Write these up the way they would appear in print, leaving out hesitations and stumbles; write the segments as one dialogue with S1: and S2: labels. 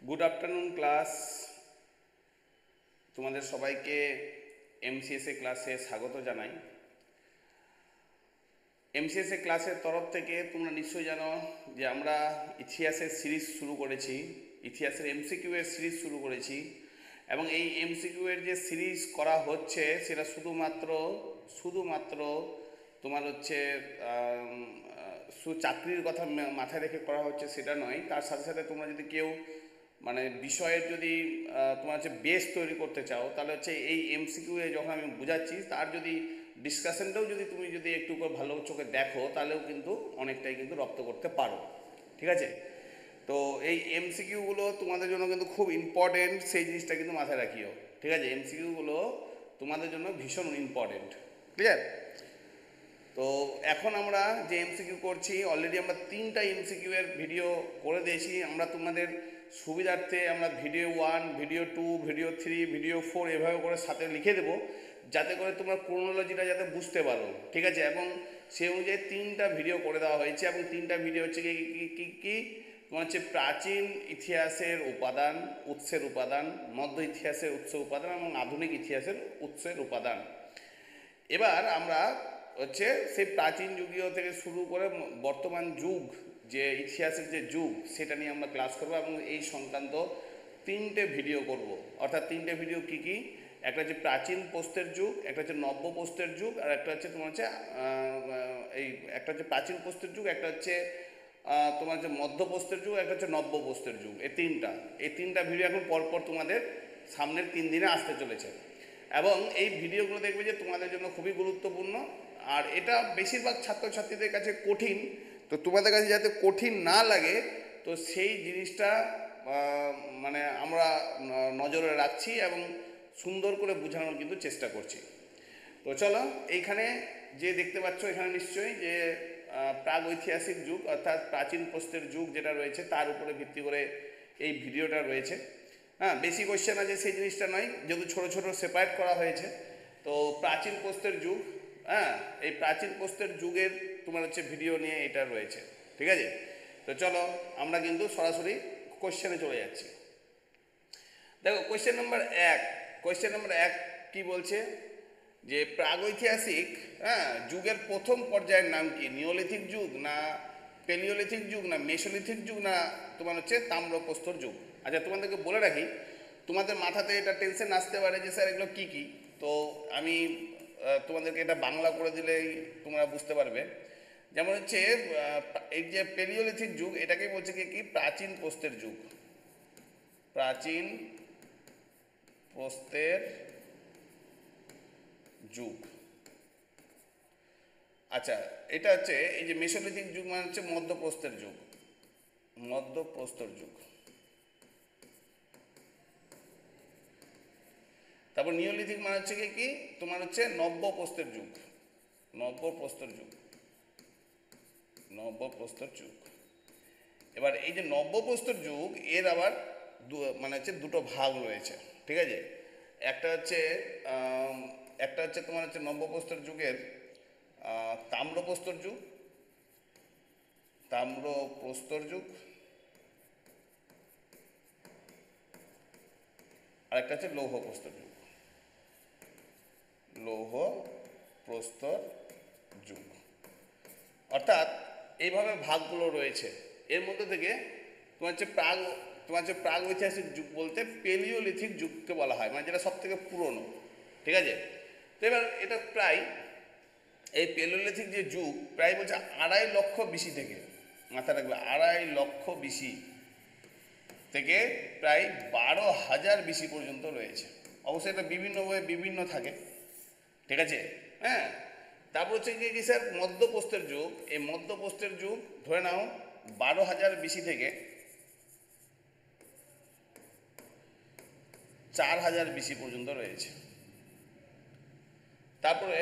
S1: Good afternoon class. তোমাদের সবাইকে এমসিএসএ ক্লাসে স্বাগত জানাই। এমসিএসএ ক্লাসের তরফ থেকে তোমরা নিশ্চয়ই জানো যে আমরা ইতিহাসের সিরিজ শুরু করেছি, ইতিহাসের এমসিকিউ এর সিরিজ শুরু করেছি এবং এই এমসিকিউ এর যে সিরিজ করা হচ্ছে সেটা শুধুমাত্র তোমার হচ্ছে চাকরির কথা মাথায় রেখে করা হচ্ছে সেটা নয়। তার সাথে সাথে তোমরা যদি কেউ মানে বিষয়ের যদি তোমার হচ্ছে বেস তৈরি করতে চাও তাহলে হচ্ছে এই এমসিকিউ এ যখন আমি বোঝাচ্ছি তার যদি ডিসকাশনটাও তুমি যদি একটু ভালো চোখে দেখো তাহলেও কিন্তু অনেকটাই কিন্তু রপ্ত করতে পারো। ঠিক আছে, তো এই এমসিকিউগুলো তোমাদের জন্য কিন্তু খুব ইম্পর্টেন্ট, সেই জিনিসটা কিন্তু মাথায় রাখিও। ঠিক আছে, এমসিকিউগুলো তোমাদের জন্য ভীষণ ইম্পর্টেন্ট। ক্লিয়ার? তো এখন আমরা যে এমসিকিউ করছি, অলরেডি আমরা 3টা এমসিকিউ এর ভিডিও করে দিয়েছি। আমরা তোমাদের সুবিধার্থে আমরা ভিডিও 1, ভিডিও 2, ভিডিও 3, ভিডিও 4 এভাবে করে সাথে লিখে দেবো, যাতে করে তোমরা ক্রোনোলজিটা যাতে বুঝতে পারো। ঠিক আছে, এবং সেই অনুযায়ী 3টা ভিডিও করে দেওয়া হয়েছে এবং 3টা ভিডিও হচ্ছে কি তোমার হচ্ছে প্রাচীন ইতিহাসের উপাদান, উৎসের উপাদান, মধ্য ইতিহাসের উৎস উপাদান এবং আধুনিক ইতিহাসের উৎসের উপাদান। এবার আমরা হচ্ছে সেই প্রাচীন যুগীয় থেকে শুরু করে বর্তমান যুগ, যে ইতিহাসের যে যুগ, সেটা নিয়ে আমরা ক্লাস করবো এবং এই সংক্রান্ত 3টে ভিডিও করব। অর্থাৎ 3টে ভিডিও কি একটা হচ্ছে প্রাচীন প্রস্তরের যুগ, একটা হচ্ছে নব্য প্রস্তরের যুগ, আর একটা হচ্ছে তোমার হচ্ছে একটা হচ্ছে প্রাচীন প্রস্তরের যুগ, একটা হচ্ছে তোমার হচ্ছে মধ্য প্রস্তরের যুগ, একটা হচ্ছে নব্য প্রস্তরের যুগ। এই তিনটা ভিডিও এখন পরপর তোমাদের সামনের 3 দিনে আসতে চলেছে এবং এই ভিডিওগুলো দেখবে যে তোমাদের জন্য খুবই গুরুত্বপূর্ণ। আর এটা বেশিরভাগ ছাত্রছাত্রীদের কাছে কঠিন, তো তোমাদের কাছে যাতে কঠিন না লাগে তো সেই জিনিসটা মানে আমরা নজরে রাখছি এবং সুন্দর করে বোঝানোর কিন্তু চেষ্টা করছি। তো চলো, এইখানে যে দেখতে পাচ্ছ এখানে নিশ্চয়ই যে প্রাগ ঐতিহাসিক যুগ অর্থাৎ প্রাচীন প্রস্তরের যুগ যেটা রয়েছে তার উপরে ভিত্তি করে এই ভিডিওটা রয়েছে। হ্যাঁ, বেশি কোয়েশ্চেন আছে সেই জিনিসটা নয়, যেহেতু ছোটো ছোটো সেপারেট করা হয়েছে। তো প্রাচীন প্রস্তরের যুগ, হ্যাঁ, এই প্রাচীন প্রস্তরের যুগের তোমার হচ্ছে ভিডিও নিয়ে এটা রয়েছে। ঠিক আছে, তো চলো আমরা কিন্তু সরাসরি কোয়েশ্চেনে চলে যাচ্ছি। দেখো কোয়েশ্চেন নাম্বার 1 কি বলছে যে প্রাগৈতিহাসিক যুগের প্রথম পর্যায়ের নাম কি? নিওলিথিক যুগ না পেলিওলিথিক যুগ না মেসোলিথিক যুগ না তোমার হচ্ছে তাম্রপ্রস্তর যুগ? আচ্ছা, তোমাদেরকে বলে রাখি, তোমাদের মাথাতে এটা টেনশন আসতে পারে যে স্যার এগুলো কী কী, তো আমি তোমাদেরকে এটা বাংলা করে দিলেই তোমরা বুঝতে পারবে। যেমন হচ্ছে এই যে পেলিওলিথিক যুগ, এটাকে বলছে কি প্রাচীন প্রস্তরের যুগ, প্রাচীন প্রস্তরের যুগ। আচ্ছা, এটা হচ্ছে এই যে মেসোলিথিক যুগ মানে হচ্ছে মধ্যপ্রস্তর যুগ, মধ্যপ্রস্তর যুগ। তারপর নিওলিথিক মানে হচ্ছে কি তোমার হচ্ছে নব্যপ্রস্তর যুগ, নব্যপ্রস্তর যুগ, নব্যপ্রস্তর যুগ। এবার এই যে নব্যপ্রস্তর যুগ এর আবার মানে হচ্ছে দুটো ভাগ রয়েছে। ঠিক আছে, একটা হচ্ছে তোমার হচ্ছে নব্যপ্রস্তর যুগের তাম্রপ্রস্তর যুগ, তাম্রপ্রস্তর যুগ, আর একটা হচ্ছে লৌহ প্রস্তর যুগ, লৌহ প্রস্তর যুগ। অর্থাৎ এইভাবে ভাগগুলো রয়েছে। এর মধ্যে থেকে তোমার হচ্ছে প্রাগ ঐতিহাসিক যুগ বলতে পেলিওলিথিক যুগকে বলা হয়, মানে যেটা সব থেকে পুরনো। ঠিক আছে, তো এবার এটা প্রায় এই পেলিওলিথিক যে যুগ প্রায় বলছে 2.5 লক্ষ বিসি থেকে, মাথায় রাখবে 2.5 লক্ষ বিসি থেকে প্রায় 12,000 বিসি পর্যন্ত রয়েছে। অবশ্যই এটা বিভিন্নভাবে বিভিন্ন থাকে। ঠিক আছে, হ্যাঁ। তারপর হচ্ছে কি স্যার মধ্যপ্রস্তর যুগ, এই মধ্যপ্রস্তর যুগ ধরে নাও 12,000 বিসি থেকে 4,000 বিসি পর্যন্ত রয়েছে। তারপরে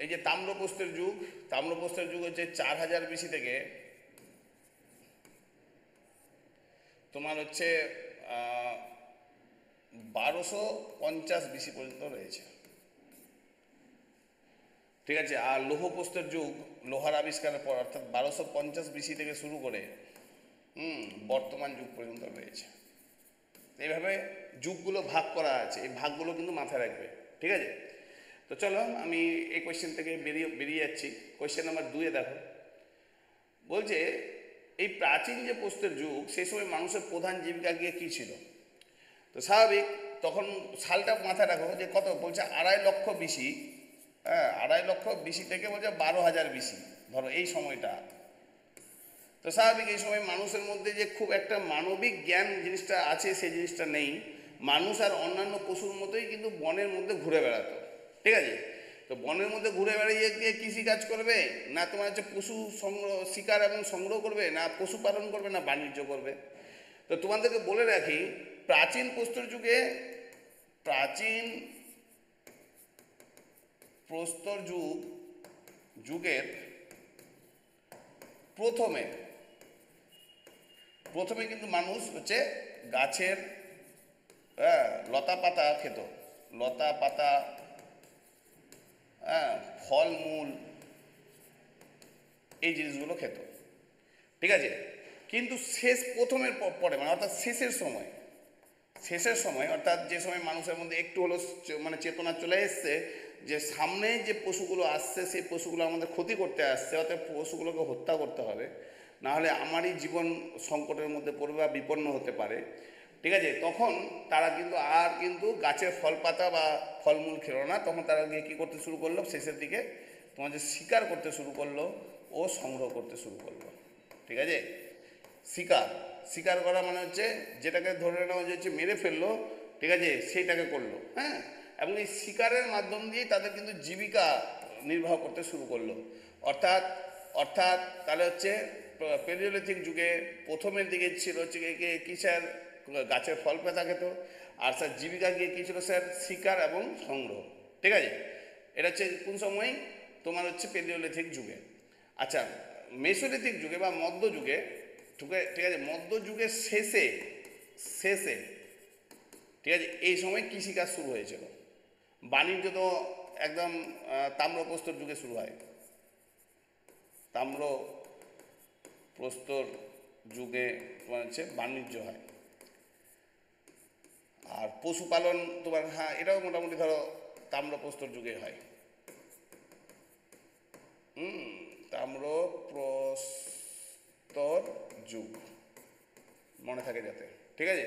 S1: এই যে তাম্রপ্রস্তর যুগ, তাম্রপ্রস্তর যুগ হচ্ছে 4,000 বিসি থেকে তোমার হচ্ছে 1250 বিসি পর্যন্ত রয়েছে। ঠিক আছে, আর লৌহ প্রস্তর যুগ লোহার আবিষ্কারের পর অর্থাৎ 1250 বিসি থেকে শুরু করে বর্তমান যুগ পর্যন্ত রয়েছে। এইভাবে যুগগুলো ভাগ করা আছে, এই ভাগগুলো কিন্তু মাথায় রাখবে, ঠিক আছে? তো চলো আমি এই কোয়েশ্চেন থেকে বেরিয়ে যাচ্ছি। কোয়েশ্চেন নাম্বার 2-এ দেখো, বলছে এই প্রাচীন যে প্রস্তর যুগ সেই সময় মানুষের প্রধান জীবিকা গিয়ে কী ছিল? তো স্বাভাবিক, তখন সালটা মাথায় রাখো যে কত বলছে, 2.5 লক্ষ বিসি। হ্যাঁ, 2.5 লক্ষ বিসি থেকে বলছে 12,000 বিসি, ধরো এই সময়টা। তো স্বাভাবিক এই সময় মানুষের মধ্যে যে খুব একটা মানবিক জ্ঞান জিনিসটা আছে সেই জিনিসটা নেই। মানুষ আর অন্যান্য পশুর মতোই কিন্তু বনের মধ্যে ঘুরে বেড়াতো, ঠিক আছে? তো বনের মধ্যে ঘুরে বেড়িয়ে গিয়ে কৃষিকাজ করবে, না তোমার হচ্ছে পশু সংগ্রহ, শিকার এবং সংগ্রহ করবে, না পশুপালন করবে, না বাণিজ্য করবে। তো তোমাদেরকে বলে রাখি, প্রাচীন প্রস্তর যুগে, প্রাচীন প্রস্তর যুগের প্রথমে কিন্তু মানুষ হচ্ছে গাছের লতা পাতা খেত, লতা পাতা, ফল মূল, এই জিনিসগুলো খেত, ঠিক আছে? কিন্তু প্রথমের পরে মানে অর্থাৎ শেষের সময় অর্থাৎ যে সময় মানুষের মধ্যে একটু হলো মানে চেতনা চলে এসছে যে সামনে যে পশুগুলো আসছে সেই পশুগুলো আমাদের ক্ষতি করতে আসছে, অর্থাৎ পশুগুলোকে হত্যা করতে হবে, না হলে আমারই জীবন সংকটের মধ্যে পড়বে বা বিপন্ন হতে পারে, ঠিক আছে? তখন তারা কিন্তু গাছের ফল পাতা বা ফলমূল খেলো না। তখন তারা গিয়ে কী করতে শুরু করলো, শেষের দিকে তোমার যে শিকার করতে শুরু করলো ও সংগ্রহ করতে শুরু করলো, ঠিক আছে? শিকার করা মানে হচ্ছে যেটাকে ধরে নেওয়া হচ্ছে মেরে ফেললো, ঠিক আছে, সেইটাকে করলো, হ্যাঁ। এবং এই শিকারের মাধ্যম দিয়ে তাদের কিন্তু জীবিকা নির্বাহ করতে শুরু করলো। অর্থাৎ অর্থাৎ তাহলে হচ্ছে পেলিওলিথিক যুগে প্রথমের দিকে ছিল হচ্ছে কি স্যার, গাছের ফল পাতা খেত, আর স্যার জীবিকা গিয়ে কী ছিল স্যার, শিকার এবং সংগ্রহ, ঠিক আছে? এটা হচ্ছে কোন সময়, তোমার হচ্ছে পেলিওলিথিক যুগে। আচ্ছা, মেসোলিথিক যুগে বা মধ্যযুগে, ঠিক আছে, মধ্যযুগের শেষে, ঠিক আছে, এই সময় কৃষিকাজ শুরু হয়েছিল। বাণিজ্য তো একদম তাম্রপ্রস্তর যুগে শুরু হয়, তাম্রপ্রস্তর যুগে তোমার হচ্ছে বাণিজ্য হয়। আর পশুপালন তোমার, হ্যাঁ, এটাও মোটামুটি ধরো তাম্রপ্রস্তর যুগে হয়। তাম্রপ্রস্তর যুগ মনে থাকে যাতে, ঠিক আছে?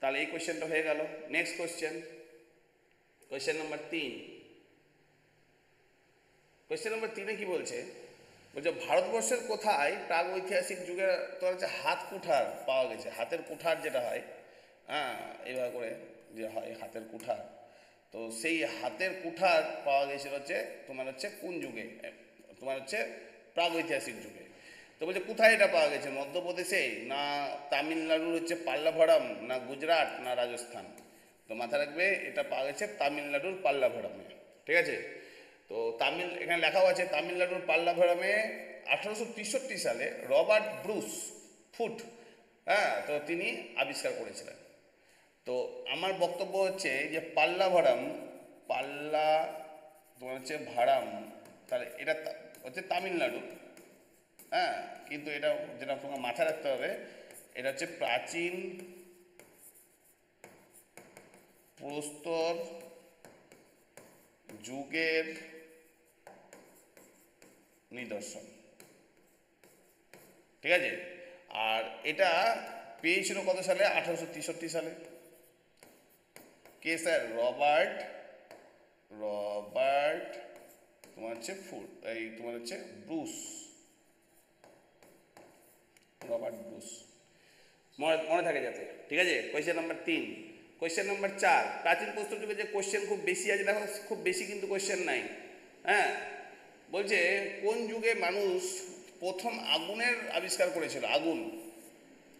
S1: তাহলে এই কোয়েশ্চেনটা হয়ে গেল। Next question number 3। Question number 3-এ কি বলছে, ভারতবর্ষের কোথায় প্রাগ ঐতিহাসিক যুগে তোমার হচ্ছে হাত কুঠার পাওয়া গেছে? হাতের কুঠার যেটা হয়, হ্যাঁ, এইভাবে করে যে হয় হাতের কুঠার, তো সেই হাতের কুঠার পাওয়া গেছিল হচ্ছে তোমার হচ্ছে কোন যুগে? তোমার হচ্ছে প্রাগ ঐতিহাসিক যুগে। তো বলছে কোথায় এটা পাওয়া গেছে, মধ্যপ্রদেশে, না তামিলনাড়ুর হচ্ছে পাল্লাভারাম, না গুজরাট, না রাজস্থান? তো মাথায় রাখবে এটা পাওয়া গেছে তামিলনাড়ুর পাল্লাভারামে, ঠিক আছে? তো এখানে লেখাও আছে তামিলনাড়ুর পাল্লাভারামে 1863 সালে রবার্ট ব্রুস ফুট, হ্যাঁ, তো তিনি আবিষ্কার করেছিলেন। তো আমার বক্তব্য হচ্ছে যে পাল্লা তোমার হচ্ছে ভাড়াম, তাহলে এটা হচ্ছে তামিলনাড়ু, হ্যাঁ, কিন্তু এটা যেটা তোমাকে মাথায় রাখতে হবে, এটা হচ্ছে প্রাচীন প্রস্তর যুগের নিদর্শন, ঠিক আছে? আর এটা পেয়েছিল কত সালে? 1863 সালে। কে স্যার? রবার্ট তোমার হচ্ছে তোমার হচ্ছে রবার্ট ব্রুস, মনে থাকে যাতে, ঠিক আছে? Question number 3। কোয়েশ্চেন নাম্বার 4, প্রাচীন প্রস্তর যুগে যে কোয়েশ্চেন খুব বেশি আছে, দেখো খুব বেশি কিন্তু কোয়েশ্চেন নাই, হ্যাঁ। বলছে কোন যুগে মানুষ প্রথম আগুনের আবিষ্কার করেছিল? আগুন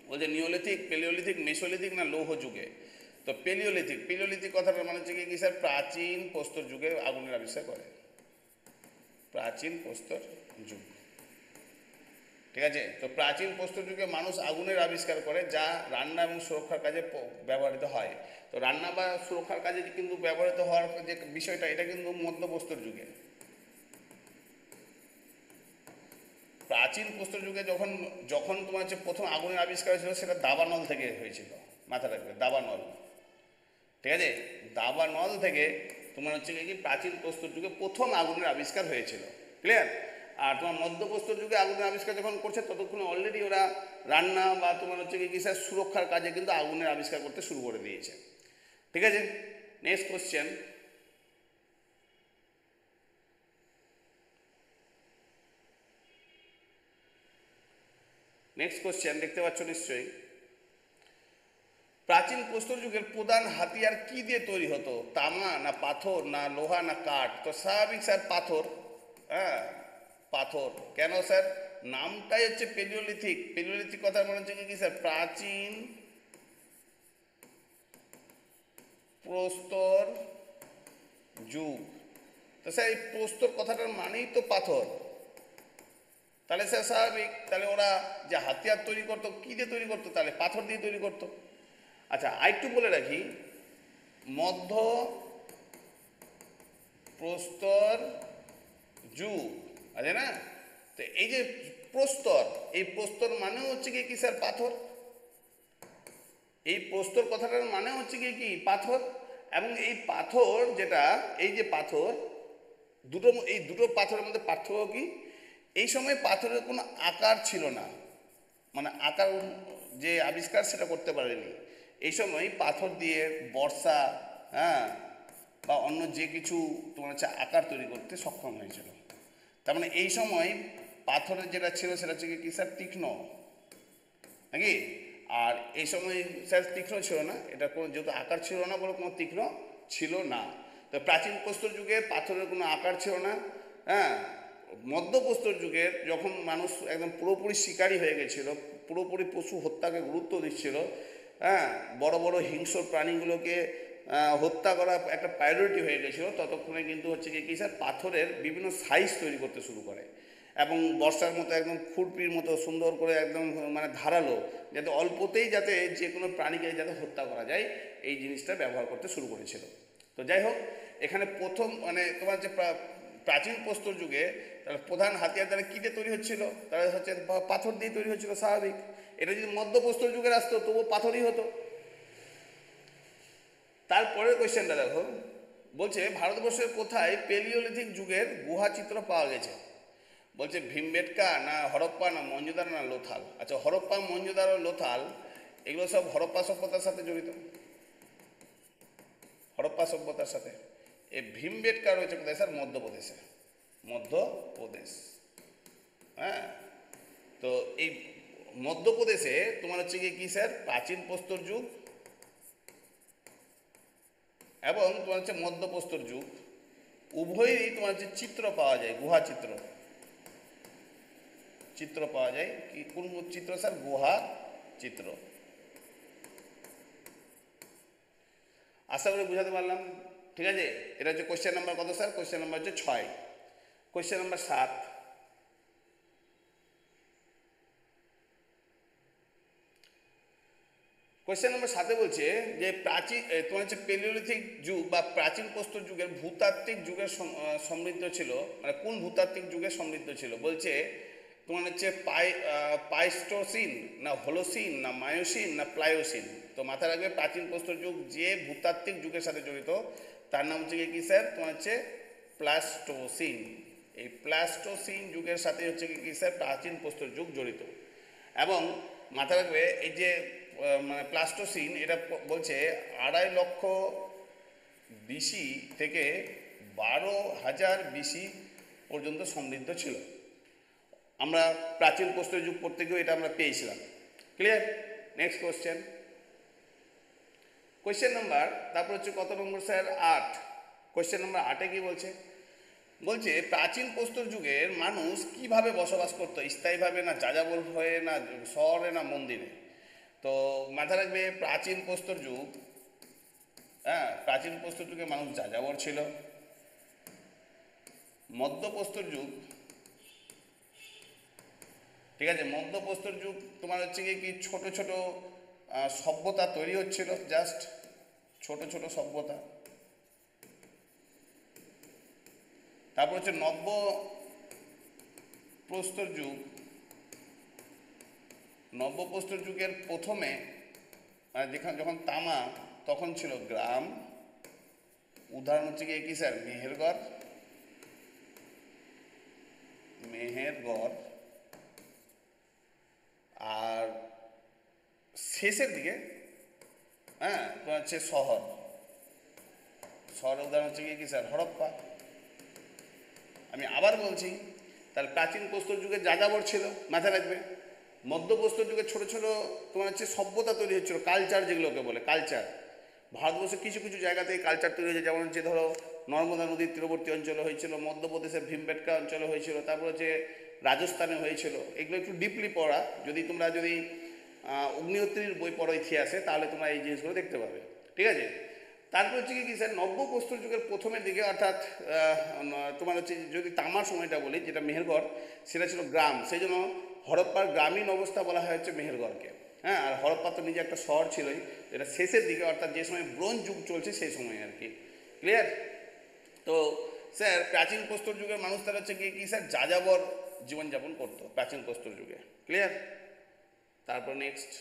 S1: বলছে নিওলিথিক, পেলিওলিথিক, মেসোলিথিক, না লৌহ যুগে? তো পেলিওলিথিক কথাটা মানে হচ্ছে কি স্যার, প্রাচীন প্রস্তর যুগে আগুনের আবিষ্কার করে, প্রাচীন প্রস্তর যুগ, ঠিক আছে? তো প্রাচীন প্রস্তর যুগে মানুষ আগুনের আবিষ্কার করে, যা রান্না এবং সুরক্ষার কাজে ব্যবহৃত হয়। তো রান্না বা সুরক্ষার কাজে কিন্তু ব্যবহৃত হওয়ার যে বিষয়টা, এটা কিন্তু মধ্যপ্রস্তর যুগে। প্রাচীন প্রস্তর যুগে যখন তোমার হচ্ছে প্রথম আগুনের আবিষ্কার হয়েছিল, সেটা দাবানল থেকে হয়েছিল, মাথা রাখবে দাবানল, ঠিক আছে। দাবানল থেকে তোমার হচ্ছে কি প্রাচীন প্রস্তর যুগে প্রথম আগুনের আবিষ্কার হয়েছিল, ক্লিয়ার। আর তোমার মধ্যপ্রস্তর যুগে আগুনের আবিষ্কার যখন করছে ততক্ষণে অলরেডি ওরা রান্না বা তোমার হচ্ছে কি স্যার সুরক্ষার কাজে কিন্তু আগুনের আবিষ্কার করতে শুরু করে দিয়েছে, ঠিক আছে। নেক্সট কোশ্চেন, দেখতে পাচ্ছ নিশ্চয়ই। প্রাচীন প্রস্তর যুগের প্রধান হাতিয়ার কি দিয়ে তৈরি হতো? তামা না পাথর না লোহা না কাঠ? তো স্বাভাবিক স্যার পাথর। হ্যাঁ, পাথর। কেন স্যার? নামটাই হচ্ছে পেলিওলিথিক। পেলিওলিথিক কথা মনে হচ্ছে কি স্যার? প্রাচীন প্রস্তর যুগ। তো স্যার এই প্রস্তর কথাটার মানেই তো পাথর, তাহলে স্যার স্বাভাবিক। তাহলে ওরা যে হাতিয়ার তৈরি করতো কী দিয়ে তৈরি করতো? তাহলে পাথর দিয়ে তৈরি করতো। আচ্ছা, আরেকটু বলে রাখি, মধ্য প্রস্তর যুগ আছে না, তো এই যে প্রস্তর, এই প্রস্তর মানে হচ্ছে কি স্যার? পাথর। এই প্রস্তর কথাটার মানে হচ্ছে কি পাথর। এবং এই পাথর যেটা, এই যে পাথর এই দুটো পাথরের মধ্যে পার্থক্য কি? এই সময় পাথরের কোনো আকার ছিল না, মানে আকার যে আবিষ্কার সেটা করতে পারেনি। এই সময় পাথর দিয়ে বর্ষা, হ্যাঁ, বা অন্য যে কিছু তোমার হচ্ছে আকার তৈরি করতে সক্ষম হয়েছিল। তার মানে এই সময় পাথরের যেটা ছিল সেটা হচ্ছে কি স্যার? তীক্ষ্ণ, নাকি? আর এই সময় স্যার তীক্ষ্ণ ছিল না, এটা কোনো যেহেতু আকার ছিল না বলে কোনো তীক্ষ্ণ ছিল না। তো প্রাচীন প্রস্তর যুগে পাথরের কোনো আকার ছিল না, হ্যাঁ। মধ্যপ্রস্তর যুগের যখন মানুষ একদম পুরোপুরি শিকারী হয়ে গেছিল, পুরোপুরি পশু হত্যাকে গুরুত্ব দিচ্ছিল, হ্যাঁ, বড় বড় হিংস্র প্রাণীগুলোকে হত্যা করা একটা প্রায়োরিটি হয়ে গেছিলো, ততক্ষণে কিন্তু হচ্ছে কি স্যার? পাথরের বিভিন্ন সাইজ তৈরি করতে শুরু করে এবং বর্ষার মতো একদম খুরপির মতো সুন্দর করে একদম মানে ধারালো, যাতে অল্পতেই যাতে যে কোনো প্রাণীকে যাতে হত্যা করা যায়, এই জিনিসটা ব্যবহার করতে শুরু করেছিল। তো যাই হোক, এখানে প্রথম মানে তোমার যে প্রাচীন প্রস্তর যুগে তাহলে প্রধান হাতিয়ার দ্বারা কী দিয়ে তৈরি হচ্ছিল? তাহলে হচ্ছে পাথর দিয়ে তৈরি হচ্ছিল, স্বাভাবিক। এটা যদি মধ্যপ্রস্তর যুগের আসতো তবুও পাথরই হতো। তারপরের কোয়েশ্চেনটা দেখো, বলছে ভারতবর্ষের কোথায় পেলিওলিথিক যুগের গুহা চিত্র পাওয়া গেছে? বলছে ভীমবেটকা না হরপ্পা না মহেঞ্জোদারো না লোথাল। আচ্ছা, হরপ্পা, মহেঞ্জোদারো, লোথাল এগুলো সব হরপ্পা সভ্যতার সাথে জড়িত, হরপ্পা সভ্যতার সাথে। এই ভীমবেটকা রয়েছে কোথায় স্যার? মধ্যপ্রদেশে, মধ্যপ্রদেশ। হ্যাঁ, তো এই মধ্যপ্রদেশে তোমার হচ্ছে কি স্যার? প্রাচীন প্রস্তর যুগ এবং তোমার হচ্ছে মধ্যপ্রস্তর যুগ উভয়েরই তোমার হচ্ছে চিত্র পাওয়া যায়, গুহা চিত্র। চিত্র পাওয়া যায় কি? কোন চিত্র স্যার? গুহা চিত্র। আশা করি বুঝাতে পারলাম, ঠিক আছে। এটা হচ্ছে কোয়েশ্চেন নাম্বার কত স্যার? কোয়েশ্চেন নাম্বার হচ্ছে 6। কোয়েশ্চেন নাম্বার 7, কোয়েশ্চেন নাম্বার 7 বলছে যে প্রাচীন তোমার হচ্ছে পেলিওলিথিক যুগ বা প্রাচীন প্রস্তর যুগের ভূতাত্ত্বিক যুগের সমৃদ্ধ ছিল, মানে কোন ভূতাত্ত্বিক যুগের সমৃদ্ধ ছিল? বলছে তোমার হচ্ছে পাইস্টোসিন না হোলোসিন না মায়োসিন না প্লায়োসিন। তো মাথায় রাখবে প্রাচীন প্রস্তর যুগ যে ভূতাত্ত্বিক যুগের সাথে জড়িত তার নাম হচ্ছে কি স্যার? তোমার হচ্ছে প্লাস্টোসিন। এই প্লাস্টোসিন যুগের সাথে হচ্ছে কি স্যার? প্রাচীন প্রস্তর যুগ জড়িত। এবং মাথায় রাখবে এই যে মানে প্লাস্টোসিন, এটা বলছে 2.5 লক্ষ বিসি থেকে 12,000 বিসি পর্যন্ত সমৃদ্ধ ছিল। আমরা প্রাচীন প্রস্তর যুগ পড়তে গিয়েও এটা আমরা পেয়েছিলাম, clear. Next question, question number তারপর হচ্ছে কত নম্বর স্যার? 8। কোয়েশ্চেন নাম্বার 8-এ কি বলছে? বলছে প্রাচীন প্রস্তর যুগের মানুষ কিভাবে বসবাস করতো? স্থায়ীভাবে না যাযাবর হয়ে না শহরে না মন্দিরে? তো মাথায় রাখবে প্রাচীন প্রস্তর যুগ, হ্যাঁ, প্রাচীন প্রস্তর যুগে মানুষ যাযাবর ছিল। মধ্যপ্রস্তর যুগ, ঠিক আছে, মধ্যপ্রস্তর যুগ তোমার হচ্ছে কি ছোট ছোট সভ্যতা তৈরি হচ্ছিল, জাস্ট ছোট ছোট সভ্যতা। তারপর হচ্ছে নব্য প্রস্তর যুগ। নব্যপ্রস্তর যুগের প্রথমে আর যেখানে যখন তামা তখন ছিল গ্রাম, উদাহরণ হচ্ছে কি স্যার মেহেরগড়, মেহেরগড়। আর শেষের দিকে হ্যাঁ তোমার হচ্ছে শহর, শহরের উদাহরণ হচ্ছে কি স্যার হরপ্পা। আমি আবার বলছি, তাহলে প্রাচীন প্রস্তর যুগে যাযাবর ছিল, মাথায় রাখবে। মধ্যপ্রস্তর যুগে ছোট ছোট তোমার হচ্ছে সভ্যতা তৈরি হচ্ছিল, কালচার যেগুলোকে বলে কালচার। ভারতবর্ষের কিছু কিছু জায়গাতে কালচার তৈরি হয়েছে, যেমন হচ্ছে ধরো নর্মদা নদীর তীরবর্তী অঞ্চলে হয়েছিল, মধ্যপ্রদেশের ভীমবেটকা অঞ্চলে হয়েছিল, তারপর হচ্ছে রাজস্থানে হয়েছিল। এগুলো একটু ডিপলি পড়া, যদি তোমরা যদি অগ্নিহোত্রীর বই পড়ো ইতিহাসে, তাহলে তোমরা এই জিনিসগুলো দেখতে পাবে, ঠিক আছে। তারপর হচ্ছে কি স্যার নব্যপ্রস্তর যুগের প্রথমের দিকে, অর্থাৎ তোমার হচ্ছে যদি তামার সময়টা বলি, যেটা মেহেরগড়, সেটা ছিল গ্রাম, সেই জন্য হরপ্পার গ্রামীণ অবস্থা বলা হয় হচ্ছে মেহেরগড়কে। হ্যাঁ, আর হরপ্পা তো নিজে একটা শহর ছিলই, এটা শেষের দিকে, অর্থাৎ যে সময় ব্রোঞ্জ যুগ চলছে সেই সময় আর কি। ক্লিয়ার? তো স্যার প্রাচীন প্রস্তর যুগের মানুষ তারা হচ্ছে কি স্যার যাযাবর জীবনযাপন করতো প্রাচীন প্রস্তর যুগে। ক্লিয়ার? তারপর নেক্সট,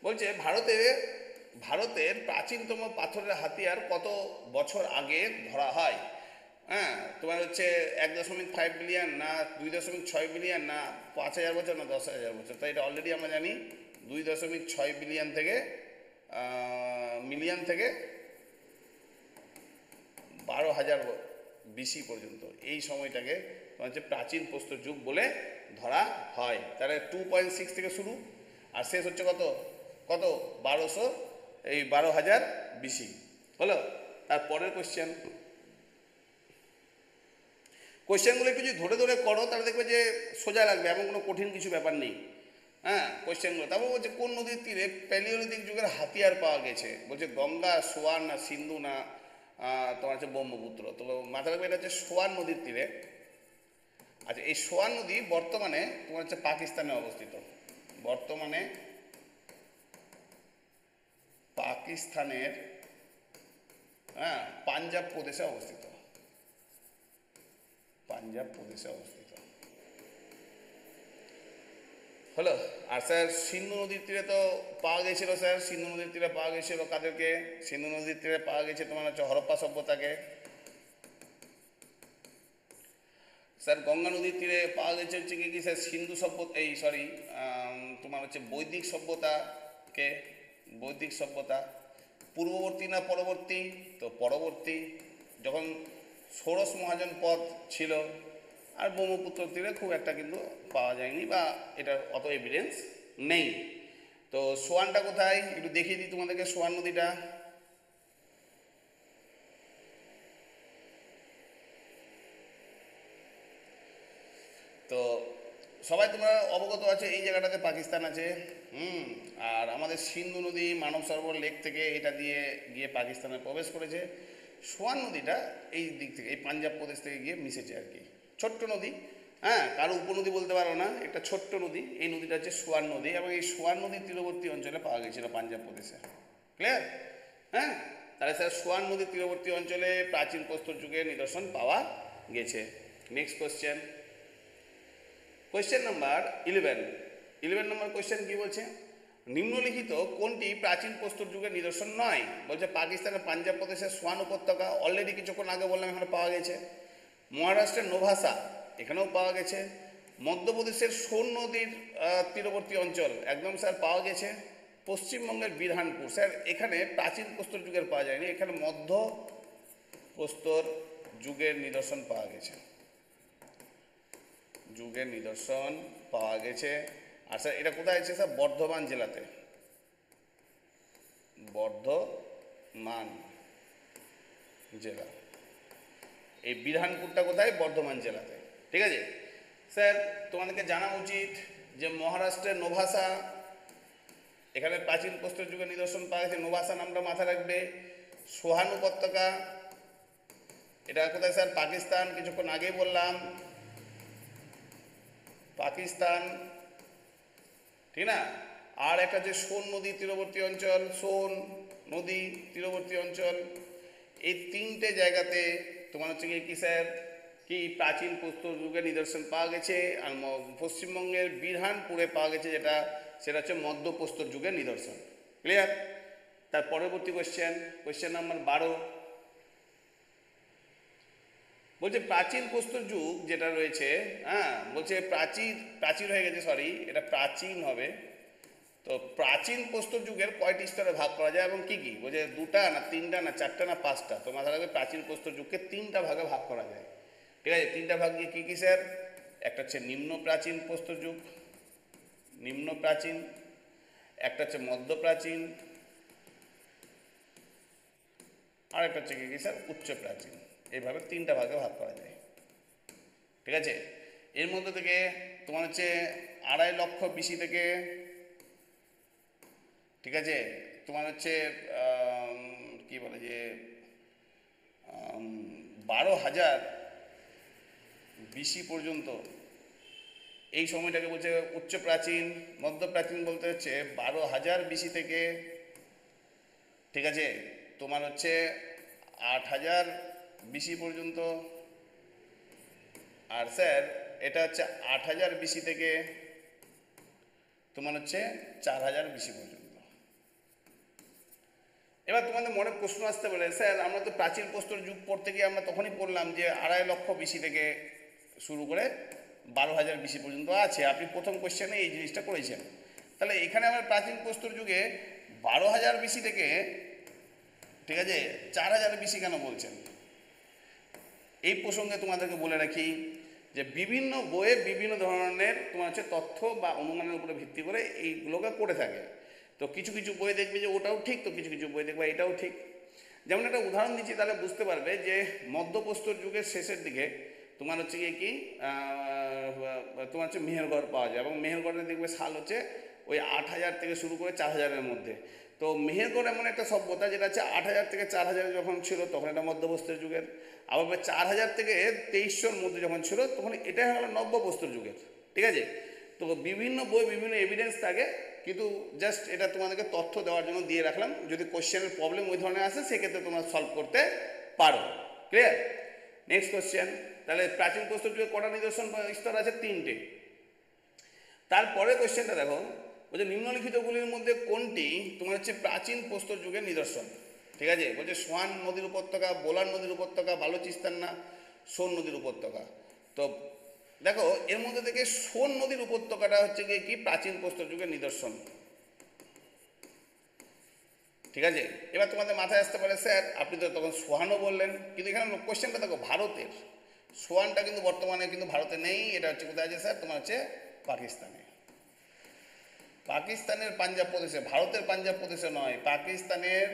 S1: বলছে ভারতের প্রাচীনতম পাথরের হাতিয়ার কত বছর আগে ধরা হয়? হ্যাঁ, তোমার হচ্ছে 1.5 বিলিয়ন না 2.6 বিলিয়ন না 5,000 বছর না 10,000 বছর? তাই এটা অলরেডি আমরা জানি 2.6 বিলিয়ন থেকে মিলিয়ন থেকে 12,000 বিসি পর্যন্ত এই সময়টাকে তোমার হচ্ছে প্রাচীন প্রস্তর যুগ বলে ধরা হয়। তাহলে 2.6 থেকে শুরু আর শেষ হচ্ছে কত কত 1200, এই 12,000 বিসি হলো। তারপরের কোয়েশ্চেনগুলো একটু যদি ধরে ধরে করো তাহলে দেখবে যে সোজা লাগবে, এমন কোনো কঠিন কিছু ব্যাপার নেই। হ্যাঁ, কোয়েশ্চেনগুলো তারপর বলছে কোন নদীর তীরে প্যালিওলিথিক যুগের হাতিয়ার পাওয়া গেছে? বলছে গঙ্গা, সোয়ান না সিন্ধু না তোমার হচ্ছে ব্রহ্মপুত্র। তো মাথা রাখবে এটা হচ্ছে সোয়ান নদীর তীরে। আচ্ছা, এই সোয়ান নদী বর্তমানে তোমার হচ্ছে পাকিস্তানে অবস্থিত, বর্তমানে পাকিস্তানের হ্যাঁ পাঞ্জাব প্রদেশে অবস্থিত, পাঞ্জাব প্রদেশে অবস্থিত হলো। আর স্যার সিন্ধু নদীর তীরে তো পাওয়া গেছিল, স্যার সিন্ধু নদীর তীরে পাওয়া গেছিল কাদেরকে? সিন্ধু নদীর তীরে পাওয়া গেছে তোমার হচ্ছে হরপ্পা সভ্যতাকে। স্যার গঙ্গা নদীর তীরে পাওয়া গেছে হচ্ছে কি স্যার সিন্ধু সভ্যতা, এই সরি তোমার হচ্ছে বৈদিক সভ্যতাকে, বৈদিক সভ্যতা। পূর্ববর্তী না পরবর্তী? তো পরবর্তী, যখন ষোড়শ মহাজন পথ ছিল। আর ব্রহ্মপুত্র তীরে খুব একটা কিন্তু পাওয়া যায়নি বা এটার অত এভিডেন্স নেই। তো সোয়ানটা কোথায় একটু দেখিয়ে দিই তোমাদেরকে, সোয়ান নদীটা। তো সবাই তোমরা অবগত আছে এই জায়গাটাতে পাকিস্তান আছে। আর আমাদের সিন্ধু নদী মানব সরোবর লেক থেকে এটা দিয়ে গিয়ে পাকিস্তানে প্রবেশ করেছে। সোয়ান নদীটা এই দিক থেকে এই পাঞ্জাব প্রদেশ থেকে গিয়ে মিশেছে আর কি, ছোট্ট নদী। হ্যাঁ, কারো উপনদী বলতে পারো না, একটা ছোট্ট নদী। এই নদীটা হচ্ছে সোয়ান নদী এবং এই সোয়ান নদীর তীরবর্তী অঞ্চলে পাওয়া গেছিল পাঞ্জাব প্রদেশে। ক্লিয়ার? হ্যাঁ, তাহলে স্যার সোয়ান নদীর তীরবর্তী অঞ্চলে প্রাচীন প্রস্তর যুগের নিদর্শন পাওয়া গেছে। নেক্সট কোয়েশ্চেন, কোয়েশ্চেন নাম্বার 11 নম্বর কোয়েশ্চেন কি বলছে? নিম্নলিখিত কোনটি প্রাচীন প্রস্তর যুগের নিদর্শন নয়? বলছে পাকিস্তানের পাঞ্জাব প্রদেশের সোয়ান উপত্যকা, অলরেডি কিছুক্ষণ আগে বললাম এখানে পাওয়া গেছে। মহারাষ্ট্রের নোভাসা, এখানেও পাওয়া গেছে। মধ্যপ্রদেশের সোন নদীর তীরবর্তী অঞ্চল, একদম স্যার পাওয়া গেছে। পশ্চিমবঙ্গের বিধানপুর, স্যার এখানে প্রাচীন প্রস্তর যুগের পাওয়া যায়নি, এখানে মধ্য প্রস্তর যুগের নিদর্শন পাওয়া গেছে, যুগের নিদর্শন পাওয়া গেছে। আর স্যার এটা কোথায় আছে স্যার? বর্ধমান জেলাতে, বর্ধমান জেলা। এই বিধানপুরটা কোথায়? বর্ধমান জেলাতে। ঠিক আছে স্যার, তোমাদেরকে জানা উচিত যে মহারাষ্ট্রের নোভাসা, এখানে প্রাচীন প্রস্তর যুগের নিদর্শন পাওয়া গেছে। নোভাসা নামটা মাথায় রাখবে। সোহান উপত্যকা, এটা কোথায় স্যার? পাকিস্তান, কিছুক্ষণ আগেই বললাম পাকিস্তান, ঠিক না? আর একটা যে সোন নদী তীরবর্তী অঞ্চল, সোন নদী তীরবর্তী অঞ্চল, এই তিনটে জায়গাতে তোমার হচ্ছে কি স্যার কি প্রাচীন প্রস্তর যুগের নিদর্শন পাওয়া গেছে, আর পশ্চিমবঙ্গের বিরহানপুরে পাওয়া গেছে সেটা হচ্ছে মধ্যপ্রস্তর যুগের নিদর্শন। ক্লিয়ার? তার পরবর্তী কোয়েশ্চেন নাম্বার 12 বলছে প্রাচীন প্রস্তর যুগ যেটা রয়েছে, হ্যাঁ বলছে প্রাচীর হয়ে গেছে, সরি এটা প্রাচীন হবে। তো প্রাচীন প্রস্তর যুগের কয়টি স্তরে ভাগ করা যায় এবং কি কি? বলছে 2টা না 3টা না 4টা না 5টা। তো মাথায় রাখবে প্রাচীন প্রস্তর যুগকে 3টা ভাগে ভাগ করা যায়। ঠিক আছে, 3টা ভাগ দিয়ে কী কী স্যার? একটা হচ্ছে নিম্ন প্রাচীন প্রস্তর যুগ, নিম্ন প্রাচীন, একটা হচ্ছে মধ্য প্রাচীন, আর একটা হচ্ছে কি স্যার? উচ্চ প্রাচীন। এইভাবে 3টা ভাগে ভাগ করা যায়। ঠিক আছে, এর মধ্যে থেকে তোমার হচ্ছে 2.5 লক্ষ BC থেকে, ঠিক আছে, তোমার হচ্ছে কি বলে যে 12,000 BC পর্যন্ত এই সময়টাকে বলছে উচ্চ প্রাচীন। মধ্য প্রাচীন বলতে হচ্ছে 12,000 BC থেকে, ঠিক আছে, তোমার হচ্ছে 8,000 BC পর্যন্ত। আর স্যার এটা হচ্ছে 8,000 BC থেকে তোমার হচ্ছে 4,000 BC পর্যন্ত। এবার তোমাদের মনে প্রশ্ন আসতে পারে, স্যার আমরা তো প্রাচীন প্রস্তর যুগ পড়তে গিয়ে আমরা তখনই পড়লাম যে 2.5 লক্ষ BC থেকে শুরু করে 12,000 BC পর্যন্ত আছে, আপনি প্রথম কোশ্চেনে এই জিনিসটা করেছেন। তাহলে এখানে আমরা প্রাচীন প্রস্তর যুগে 12,000 BC থেকে, ঠিক আছে, 4,000 BC কেন বলছেন? এই প্রসঙ্গে তোমাদেরকে বলে রাখি যে বিভিন্ন বইয়ে বিভিন্ন ধরনের তোমার হচ্ছে তথ্য বা অনুমানের উপরে ভিত্তি করে এইগুলোকে করে থাকে। তো কিছু কিছু বই দেখবে যে ওটাও ঠিক, তো কিছু কিছু বই দেখবে এটাও ঠিক। যেমন একটা উদাহরণ দিচ্ছি, তাহলে বুঝতে পারবে যে মধ্যপ্রস্তর যুগের শেষের দিকে তোমার হচ্ছে কি তোমার হচ্ছে মেহেরগড় পাওয়া যায়, এবং মেহেরগড়ের দেখবে সাল হচ্ছে ওই 8,000 থেকে শুরু করে 4,000-এর মধ্যে। তো মেহেরগড় এমন একটা সভ্যতা যেটা হচ্ছে 8,000 থেকে 4,000 যখন ছিল তখন এটা মধ্যপ্রস্তর যুগের, আবার 4,000 থেকে 2,300-র মধ্যে যখন ছিল তখন এটা হলো নব্যপ্রস্তর যুগের। ঠিক আছে, তো বিভিন্ন বই বিভিন্ন এভিডেন্স থাকে, কিন্তু জাস্ট এটা তোমাদেরকে তথ্য দেওয়ার জন্য দিয়ে রাখলাম, যদি কোশ্চেনের প্রবলেম ওই ধরনের আসে সেক্ষেত্রে তোমরা সলভ করতে পারো। ক্লিয়ার? নেক্সট কোশ্চেন, তাহলে প্রাচীন প্রস্তর যুগে কটা নিদর্শন স্তর আছে? 3টে। তারপরে কোশ্চেনটা দেখো, বলছে নিম্নলিখিতগুলির মধ্যে কোনটি তোমার হচ্ছে প্রাচীন প্রস্তর যুগের নিদর্শন? ঠিক আছে, বলছে সোয়ান নদীর উপত্যকা, বোলান নদীর উপত্যকা, বালুচিস্তান না সোন নদীর উপত্যকা। তো দেখো এর মধ্যে থেকে সোন নদীর উপত্যকাটা হচ্ছে গিয়ে কি প্রাচীন প্রস্তর যুগের নিদর্শন। ঠিক আছে, এবার তোমাদের মাথায় আসতে পারে স্যার আপনি তো তখন সোহানও বললেন, কিন্তু এখানে কোশ্চেনটা দেখো ভারতের। সোয়ানটা কিন্তু বর্তমানে কিন্তু ভারতে নেই, এটা হচ্ছে কোথায় আছে স্যার? তোমার হচ্ছে পাকিস্তানে। পাকিস্তানের পাঞ্জাব প্রদেশে, ভারতের পাঞ্জাব প্রদেশে নয়, পাকিস্তানের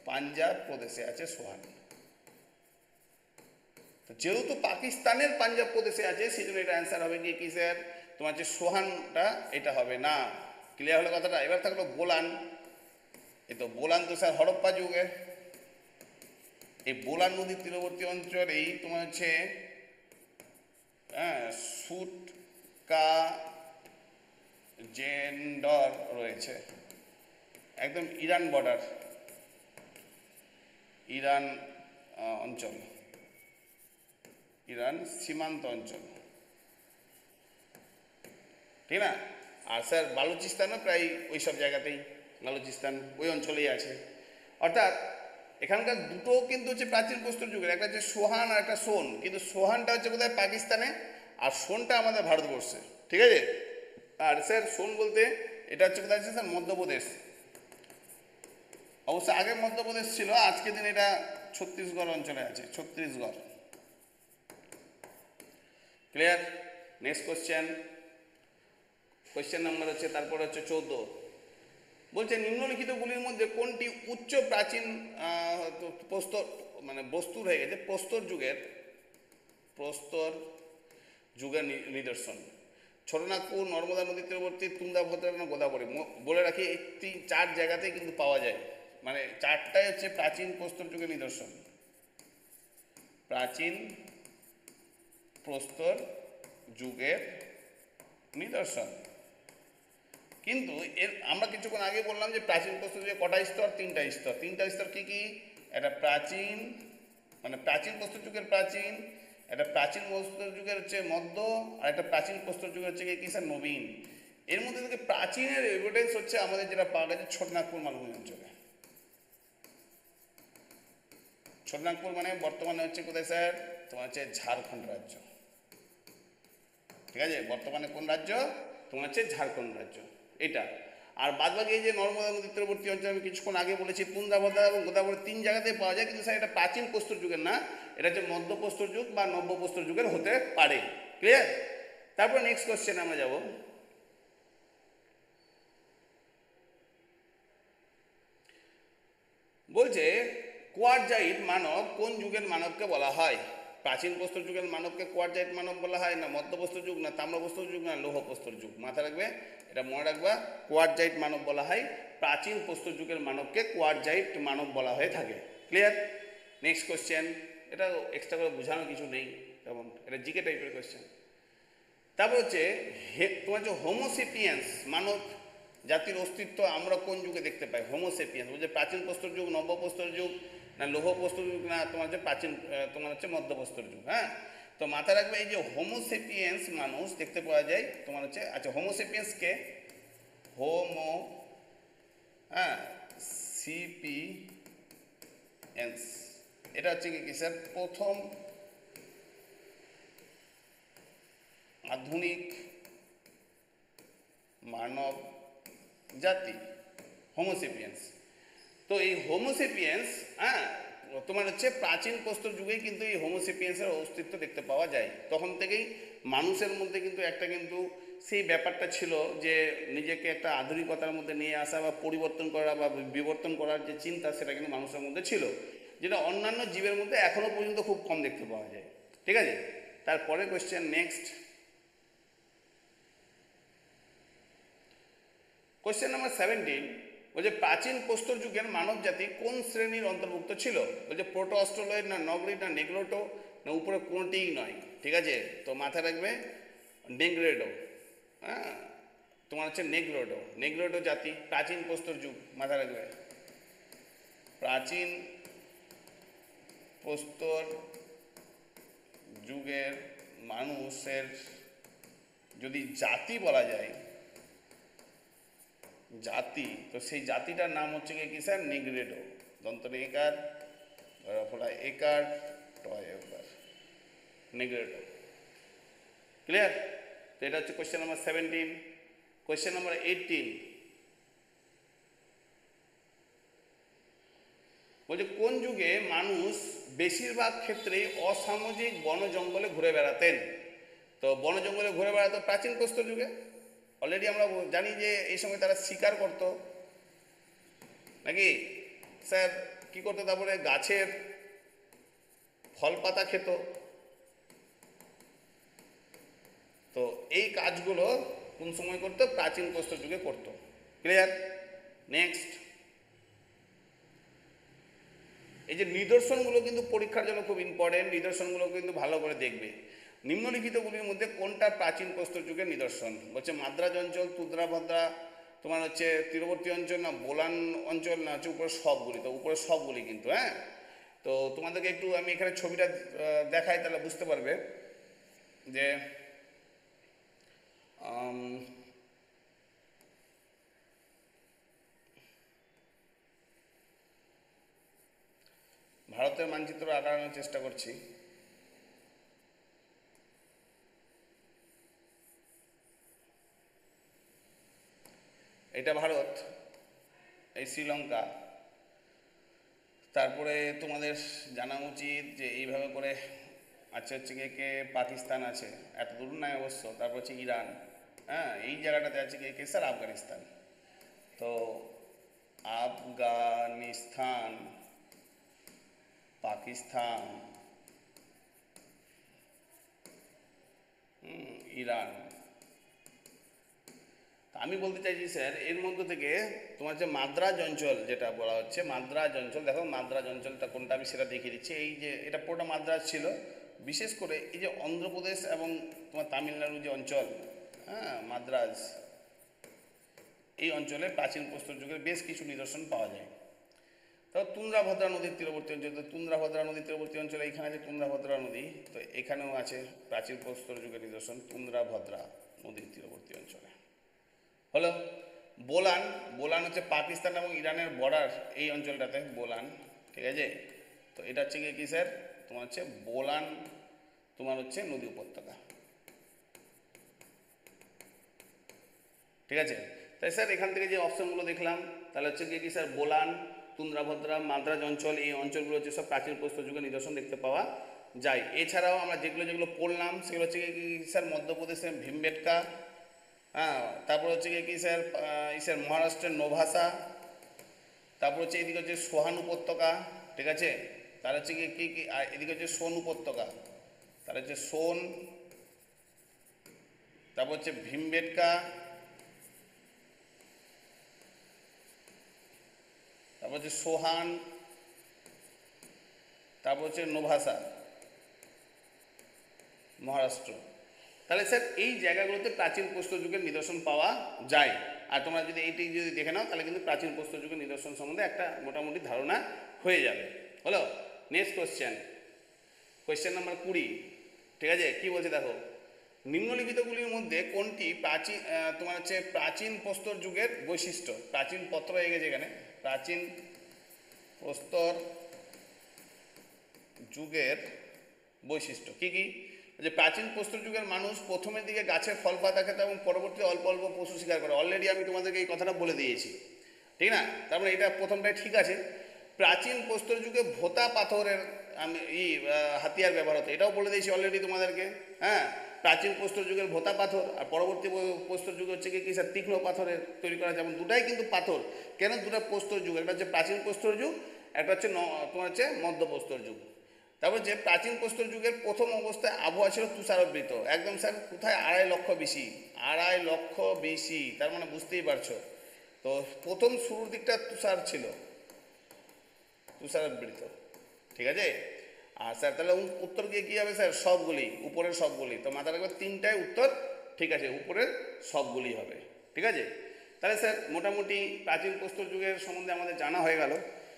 S1: পাঞ্জাব প্রদেশে আছে সোহান। তো যেহেতু পাকিস্তানের পাঞ্জাব প্রদেশে আছে সেই জন্য এটা অ্যান্সার হবে কি স্যার? তোমার হচ্ছে সোহানটা, এটা হবে না। ক্লিয়ার হলো কথাটা? এবার থাকলো বোলান। এই তো বোলান তো স্যার হরপ্পা যুগে। এই বোলান নদীর তীরবর্তী অঞ্চলেই তোমার হচ্ছে সুটকা জেন্ডর রয়েছে, একদম ইরান বর্ডার, ইরান অঞ্চল, ইরান সীমান্ত অঞ্চল, ঠিক না? আর স্যার বালুচিস্তানও প্রায় ওই সব জায়গাতেই, বালুচিস্তান ওই অঞ্চলেই আছে। অর্থাৎ এখানকার দুটো কিন্তু হচ্ছে প্রাচীন প্রস্তর যুগের, একটা হচ্ছে সোহান আর একটা সোন, কিন্তু সোহানটা হচ্ছে কোথায়? পাকিস্তানে, আর সোনটা আমাদের ভারতবর্ষে। ঠিক আছে, আর স্যার সোন বলতে এটা হচ্ছে কোথায় আছে স্যার? মধ্যপ্রদেশ। অবশ্য আগে মধ্যপ্রদেশ ছিল, আজকে দিন এটা ছত্তিশগড় অঞ্চলে আছে, Chhattisgarh. Clear? Next question number হচ্ছে তারপরে হচ্ছে 14, বলছে নিম্নলিখিতগুলির মধ্যে কোনটি উচ্চ প্রাচীন প্রস্তর মানে বস্তুর হয়ে গেছে প্রস্তর যুগের নিদর্শন? ছোটনাগপুর, নর্মদা নদীর তীরবর্তী, তুঙ্গা ভদ্রা না গোদাবরী? বলে রাখি এই 4 জায়গাতেই কিন্তু পাওয়া যায়, মানে 4টাই হচ্ছে প্রাচীন প্রস্তর যুগের নিদর্শন, প্রাচীন প্রস্তর যুগের নিদর্শন। কিন্তু এর আমরা কিছুক্ষণ আগে বললাম যে প্রাচীন প্রস্তর যুগে কটা স্তর? 3টা স্তর। 3টা স্তর কী কী? একটা প্রাচীন মানে প্রাচীন প্রস্তর যুগের প্রাচীন, একটা প্রাচীন প্রস্তর যুগের হচ্ছে মধ্য, আর একটা প্রাচীন প্রস্তর যুগের হচ্ছে কি স্যার নবীন। এর মধ্যে থেকে প্রাচীনের এভিডেন্স হচ্ছে আমাদের যেটা পাওয়া গেছে ছোটনাগপুর মালভূমি অঞ্চলে। ছোটনাগপুর মানে বর্তমানে হচ্ছে কোথায় স্যার, তোমার হচ্ছে ঝাড়খণ্ড রাজ্য। ঠিক আছে, বর্তমানে কোন রাজ্য, তোমার হচ্ছে ঝাড়খণ্ড রাজ্য এটা। আর বাদবাকি এই যে নর্মদা নদীর তীরবর্তী অঞ্চল আমি কিছুক্ষণ আগে বলেছি পুন্দ্রাভদ্রা এবং গোদাবরী 3 জায়গাতেই পাওয়া যায়, কিন্তু স্যার এটা প্রাচীন প্রস্তর যুগের না, এটা হচ্ছে মধ্য প্রস্তর যুগ বা নব্য প্রস্তর যুগের হতে পারে। ক্লিয়ার? তারপর নেক্সট কোশ্চেন আমরা যাব। বলছে কোয়ার্জাইট মানব কোন যুগের মানবকে বলা হয়? প্রাচীন প্রস্তর যুগের মানবকে কোয়ার্জাইট মানব বলা হয়, না মধ্য প্রস্তর যুগ, না তাম্র প্রস্তর যুগ, না লৌহ প্রস্তর যুগ? মাথা রাখবে, এটা মনে রাখবা। কোয়ার্জাইট মানব বলা হয়, প্রাচীন প্রস্তর যুগের মানবকে কোয়ার্জাইট মানব বলা হয়ে থাকে। ক্লিয়ার? নেক্সট কোশ্চেন, এটা এক্সট্রা করে বোঝানো কিছু নেই তেমন, এটা জিকে টাইপের কোশ্চেন। তারপর হচ্ছে তোমার হচ্ছে হোমোসেপিয়েন্স মানব জাতির অস্তিত্ব আমরা কোন যুগে দেখতে পাই? হোমোসেপিয়েন্স বলছে প্রাচীন প্রস্তর যুগ, নব্য প্রস্তর যুগ, না লৌহ প্রস্তর যুগ, না তোমার হচ্ছে প্রাচীন তোমার হচ্ছে মধ্য প্রস্তর যুগ। হ্যাঁ, তো মাথা রাখবে এই যে হোমোসেপিয়েন্স মানুষ দেখতে পাওয়া যায় তোমার হচ্ছে, আচ্ছা হোমোসেপিয়েন্সকে হোমো, হ্যাঁ সিপিএন্স, এটা হচ্ছে কি স্যার প্রথম আধুনিক মানব জাতি, হোমোসেপিয়েন্স। তো এই হোমোসেপিয়েন্স, হ্যাঁ তোমার হচ্ছে প্রাচীন প্রস্তর যুগেই কিন্তু এই হোমোসেপিয়েন্সের অস্তিত্ব দেখতে পাওয়া যায়। তখন থেকেই মানুষের মধ্যে কিন্তু একটা কিন্তু সেই ব্যাপারটা ছিল যে নিজেকে একটা আধুনিকতার মধ্যে নিয়ে আসা বা পরিবর্তন করা বা বিবর্তন করার যে চিন্তা, সেটা কিন্তু মানুষের মধ্যে ছিল, যেটা অন্যান্য জীবের মধ্যে এখনও পর্যন্ত খুব কম দেখতে পাওয়া যায়। ঠিক আছে, তারপরে কোয়েশ্চেন নেক্সট, কোয়েশ্চেন নাম্বার 17 বলছে প্রাচীন প্রস্তর যুগের মানব জাতি কোন শ্রেণীর অন্তর্ভুক্ত ছিল? বলছে প্রোটো অস্ট্রোলয়েড, না নগরিড, না নেগ্রোটো, না উপরে কোনোটিই নয়। ঠিক আছে, তো মাথায় রাখবে নেগ্রেডো। হ্যাঁ, তোমার হচ্ছে নেগ্রোডো, নেগ্রোডো জাতি প্রাচীন প্রস্তর যুগ, মাথায় রাখবে। প্রাচীন প্রস্তর যুগের মানুষের যদি জাতি বলা যায়, জাতি, তো সেই জাতিটার নাম হচ্ছে কি স্যার নেগ্রেডো। দন্তনে একার, ফলা একার, টয় একার, নেগ্রেডো। ক্লিয়ার? তো এটা হচ্ছে কোয়েশ্চেন নাম্বার 17। কোয়েশ্চেন নাম্বার 18 বলছে কোন যুগে মানুষ বেশিরভাগ ক্ষেত্রেই অসামাজিক বন জঙ্গলে ঘুরে বেড়াতেন? তো বন জঙ্গলে ঘুরে বেড়াতো প্রাচীন প্রস্তর যুগে। অলরেডি আমরা জানি যে এই সময় তারা শিকার করত, নাকি স্যার কি করতো, তারপরে গাছের ফল পাতা খেত। তো এই কাজগুলো কোন সময় করতো? প্রাচীন প্রস্তর যুগে করতো। ক্লিয়ার? নেক্সট, এই যে নিদর্শনগুলো কিন্তু পরীক্ষার জন্য খুব ইম্পর্টেন্ট, নিদর্শনগুলো কিন্তু ভালো করে দেখবে। নিম্নলিখিতগুলির মধ্যে কোনটা প্রাচীন প্রস্তর যুগের নিদর্শন? বলছে মাদ্রাজ অঞ্চল, তুদ্রাভদ্রা, তোমার হচ্ছে তীরবর্তী অঞ্চল, না বোলান অঞ্চল, না হচ্ছে উপরে সবগুলি? তো উপরে সবগুলি কিন্তু। হ্যাঁ, তো তোমাদেরকে একটু আমি এখানে ছবিটা দেখাই, তাহলে বুঝতে পারবে যে ভারতের মানচিত্র আঁকানোর চেষ্টা করছি। এটা ভারত, এই শ্রীলঙ্কা, তারপরে তোমাদের জানা উচিত যে এইভাবে করে আছে হচ্ছে কে পাকিস্তান আছে, এত দূর নাই অবশ্য, তারপর হচ্ছে ইরান। হ্যাঁ, এই জায়গাটাতে আছে কে স্যার আফগানিস্তান। তো আফগানিস্তান, পাকিস্তান, ইরান। আমি বলতে চাইছি স্যার এর মধ্যে থেকে তোমার যে মাদ্রাজ অঞ্চল যেটা বলা হচ্ছে, মাদ্রাজ অঞ্চল, দেখো মাদ্রাজ অঞ্চলটা কোনটা আমি সেটা দেখিয়ে দিচ্ছি। এই যে এটা পুরোটা মাদ্রাজ ছিল, বিশেষ করে এই যে অন্ধ্রপ্রদেশ এবং তোমার তামিলনাড়ু যে অঞ্চল, হ্যাঁ মাদ্রাজ, এই অঞ্চলে প্রাচীন প্রস্তর যুগের বেশ কিছু নিদর্শন পাওয়া যায়। তো তুন্দ্রাভদ্রা নদীর তীরবর্তী অঞ্চল, তো তুন্দ্রাভদ্রা নদীর তীরবর্তী অঞ্চলে এইখানে আছে তুন্দ্রাভদ্রা নদী, তো এখানেও আছে প্রাচীন প্রস্তর যুগের নিদর্শন তুন্দ্রাভদ্রা নদীর তীরবর্তী অঞ্চলে। হলো বোলান, বোলান হচ্ছে পাকিস্তান এবং ইরানের বর্ডার, এই অঞ্চলটাতে বোলান, ঠিক আছে। তো এটা হচ্ছে কি স্যার, তোমার হচ্ছে বোলান, তোমার হচ্ছে নদী উপত্যকা, ঠিক আছে। তাই স্যার এখান থেকে যে অপশনগুলো দেখলাম, তাহলে হচ্ছে কি স্যার বোলান, তুন্দ্রাভদ্রা, মাদ্রাজ অঞ্চল, এই অঞ্চলগুলো হচ্ছে সব প্রাচীন প্রস্তর যুগের নিদর্শন দেখতে পাওয়া যায়। এছাড়াও আমরা যেগুলো পড়লাম সেগুলো হচ্ছে কি স্যার মধ্যপ্রদেশের ভীমবেটকা, হ্যাঁ, তারপর হচ্ছে কি স্যার স্যার মহারাষ্ট্রের নোভাসা, তারপর হচ্ছে এদিকে হচ্ছে সোহান উপত্যকা, ঠিক আছে। তার হচ্ছে কি এদিকে হচ্ছে সোন উপত্যকা, তার হচ্ছে সোন, তারপর হচ্ছে ভীমবেটকা, তারপর হচ্ছে সোহান, তারপর হচ্ছে নোভাসা, মহারাষ্ট্র। তাহলে স্যার এই জায়গাগুলোতে প্রাচীন প্রস্তর যুগের নিদর্শন পাওয়া যায়। আর তোমরা যদি এইটি যদি দেখে নাও তাহলে কিন্তু প্রাচীন প্রস্তর যুগের নিদর্শন সম্বন্ধে একটা মোটামুটি ধারণা হয়ে যাবে। হলো নেক্সট কোয়েশ্চেন নাম্বার 20, ঠিক আছে। কি বলছে দেখো, নিম্নলিখিতগুলির মধ্যে কোনটি প্রাচীন তোমার হচ্ছে প্রাচীন প্রস্তর যুগের বৈশিষ্ট্য, প্রাচীন পত্র হয়ে গেছে এখানে, প্রাচীন প্রস্তর যুগের বৈশিষ্ট্য কি কি? যে প্রাচীন প্রস্তর যুগের মানুষ প্রথমের দিকে গাছের ফল পাতা খেত এবং পরবর্তীতে অল্প অল্প পশু শিকার করে। অলরেডি আমি তোমাদেরকে এই কথাটা বলে দিয়েছি, ঠিক না? তারপরে এটা প্রথমটাই ঠিক আছে। প্রাচীন প্রস্তর যুগে ভোতা পাথরের হাতিয়ার ব্যবহার হতো, এটাও বলে দিয়েছি অলরেডি তোমাদেরকে। হ্যাঁ, প্রাচীন প্রস্তর যুগের ভোতা পাথর আর পরবর্তী প্রস্তর যুগ হচ্ছে কি স্যার তীক্ষ্ণ পাথরের তৈরি করা, যেমন দুটাই কিন্তু পাথর। কেন দুটা প্রস্তর যুগ, একটা হচ্ছে প্রাচীন প্রস্তর যুগ, একটা হচ্ছে তোমার হচ্ছে মধ্য প্রস্তর যুগ। তারপর যে প্রাচীন প্রস্তর যুগের প্রথম অবস্থায় আবহাওয়া ছিল তুষারাবৃত, একদম স্যার কোথায় 2.5 লক্ষ BC, 2.5 লক্ষ BC, তার মানে বুঝতেই পারছো। তো প্রথম শুরুর দিকটা তুষার ছিল, তুষারাবৃত, ঠিক আছে। আর স্যার তাহলে উত্তর গিয়ে কী হবে স্যার, সবগুলি, উপরের সবগুলি। তো মাথায় রাখবে তিনটায় উত্তর ঠিক আছে, উপরের সবগুলি হবে, ঠিক আছে। তাহলে স্যার মোটামুটি প্রাচীন প্রস্তর যুগের সম্বন্ধে আমাদের জানা হয়ে গেল।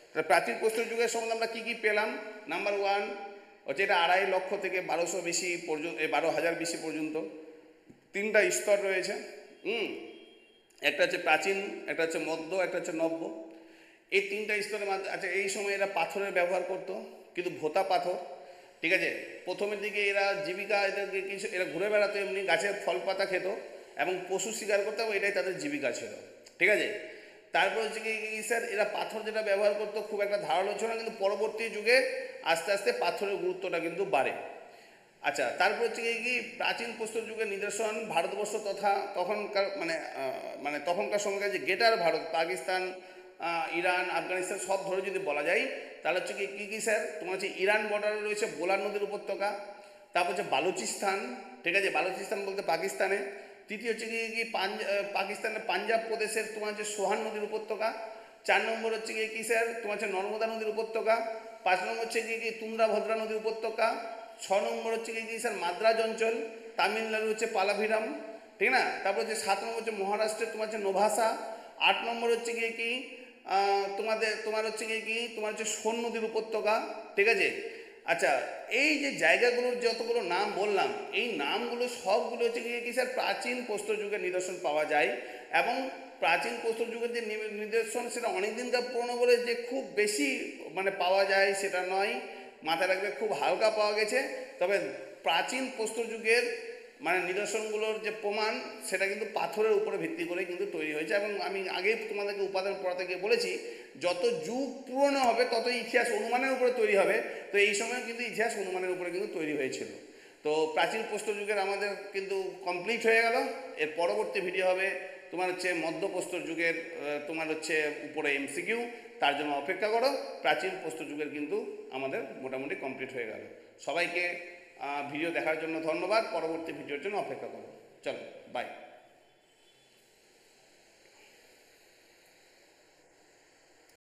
S1: তাহলে প্রাচীন প্রস্তর যুগের সম্বন্ধে আমরা কী কী পেলাম? নাম্বার 1 হচ্ছে এটা 2.5 লক্ষ থেকে 1200 BC পর্যন্ত, 12,000 BC পর্যন্ত 3টা স্তর রয়েছে। একটা হচ্ছে প্রাচীন, একটা হচ্ছে মধ্য, একটা হচ্ছে নব্য। এই 3টা স্তরের মাধ্যমে, আচ্ছা এই সময় এরা পাথরের ব্যবহার করতো, কিন্তু ভোতা পাথর, ঠিক আছে। প্রথমের দিকে এরা জীবিকা, এদেরকে কিছু এরা ঘুরে বেড়াতো, এমনি গাছের ফল পাতা খেত এবং পশু শিকার করতো, এটাই তাদের জীবিকা ছিল, ঠিক আছে। তারপর হচ্ছে কি স্যার এরা পাথর যেটা ব্যবহার করতো খুব একটা ধারালো ছিল না, কিন্তু পরবর্তী যুগে আস্তে আস্তে পাথরের গুরুত্বটা কিন্তু বাড়ে। আচ্ছা, তারপর হচ্ছে কি প্রাচীন প্রস্তর যুগের নিদর্শন ভারতবর্ষ তথা তখনকার মানে তখনকার সময়কার যে গ্রেটার ভারত, পাকিস্তান, ইরান, আফগানিস্তান সব ধরে যদি বলা যায়, তাহলে হচ্ছে কি স্যার তোমার হচ্ছে ইরান বর্ডারে রয়েছে বোলান নদীর উপত্যকা, তারপর হচ্ছে বালুচিস্তান, ঠিক আছে, বালুচিস্তান বলতে পাকিস্তানে। তৃতীয় হচ্ছে কি পাকিস্তানের পাঞ্জাব প্রদেশের তোমার হচ্ছে সোহান নদীর উপত্যকা। 4 নম্বর হচ্ছে কি স্যার তোমার হচ্ছে নর্মদা নদীর উপত্যকা। 5 নম্বর হচ্ছে কি তুন্দ্রাভদ্রা নদীর উপত্যকা। 6 নম্বর হচ্ছে কি স্যার মাদ্রাজ অঞ্চল, তামিলনাড়ু হচ্ছে পালাভিরাম, ঠিক না। তারপর হচ্ছে 7 নম্বর হচ্ছে মহারাষ্ট্রের তোমার হচ্ছে নোভাসা। 8 নম্বর হচ্ছে কি তোমার হচ্ছে কি তোমার হচ্ছে সোন নদীর উপত্যকা, ঠিক আছে। আচ্ছা, এই যে জায়গাগুলোর যতগুলো নাম বললাম, এই নামগুলো সবগুলো হচ্ছে কি স্যার প্রাচীন প্রস্তর যুগের নিদর্শন পাওয়া যায়। এবং প্রাচীন প্রস্তর যুগের যে নিদর্শন সেটা অনেকদিনকার পুরনো বলে যে খুব বেশি মানে পাওয়া যায় সেটা নয়, মাথায় রাখবে খুব হালকা পাওয়া গেছে। তবে প্রাচীন প্রস্তর যুগের মানে নিদর্শনগুলোর যে প্রমাণ সেটা কিন্তু পাথরের উপরে ভিত্তি করে কিন্তু তৈরি হয়েছে। এবং আমি আগেই তোমাদেরকে উপাদান পড়াতে গিয়ে বলেছি, যত যুগ পুরনো হবে ততই ইতিহাস অনুমানের উপরে তৈরি হবে। তো এই সময় কিন্তু ইতিহাস অনুমানের উপরে কিন্তু তৈরি হয়েছিল। তো প্রাচীন প্রস্তর যুগের আমাদের কিন্তু কমপ্লিট হয়ে গেল। এর পরবর্তী ভিডিও হবে তোমার হচ্ছে মধ্য প্রস্তর যুগের তোমার হচ্ছে উপরে MCQ, তার জন্য অপেক্ষা করো। প্রাচীন প্রস্তর যুগের কিন্তু আমাদের মোটামুটি কমপ্লিট হয়ে গেল। সবাইকে ভিডিও দেখার জন্য ধন্যবাদ, পরবর্তী ভিডিওর জন্য অপেক্ষা করো। চলো, বাই।